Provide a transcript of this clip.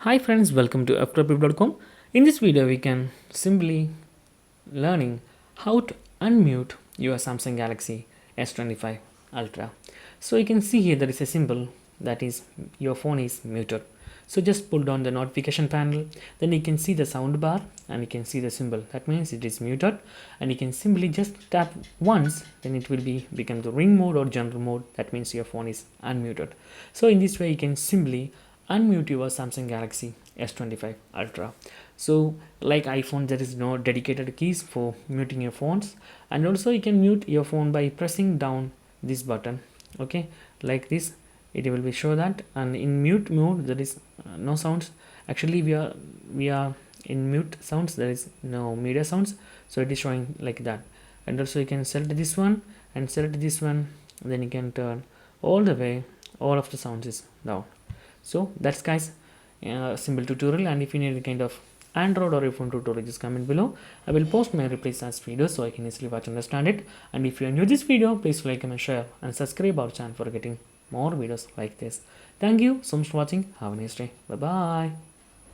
Hi friends, welcome to Ftopreview.com. In this video, we can simply learning how to unmute your Samsung Galaxy S25 Ultra. So you can see here there is a symbol that is your phone is muted. So just pull down the notification panel, then you can see the sound bar and you can see the symbol. That means it is muted, and you can simply just tap once, then it will become the ring mode or general mode. That means your phone is unmuted. So in this way, you can simply unmute your Samsung Galaxy S25 Ultra. So like iPhone, there is no dedicated keys for muting your phones, and also you can mute your phone by pressing down this button. Okay, like this it will be show that. And in mute mode there is no sounds. Actually we are in mute sounds, there is no media sounds, so it is showing like that. And also you can select this one and select this one, then you can turn all the way, all of the sounds is down. So that's guys simple tutorial. And if you need any kind of Android or iPhone tutorial, just comment below. I will post my replies as videos so I can easily watch and understand it. And if you are new to this video, please like, comment, share and subscribe our channel for getting more videos like this. Thank you so much for watching. Have a nice day. Bye bye.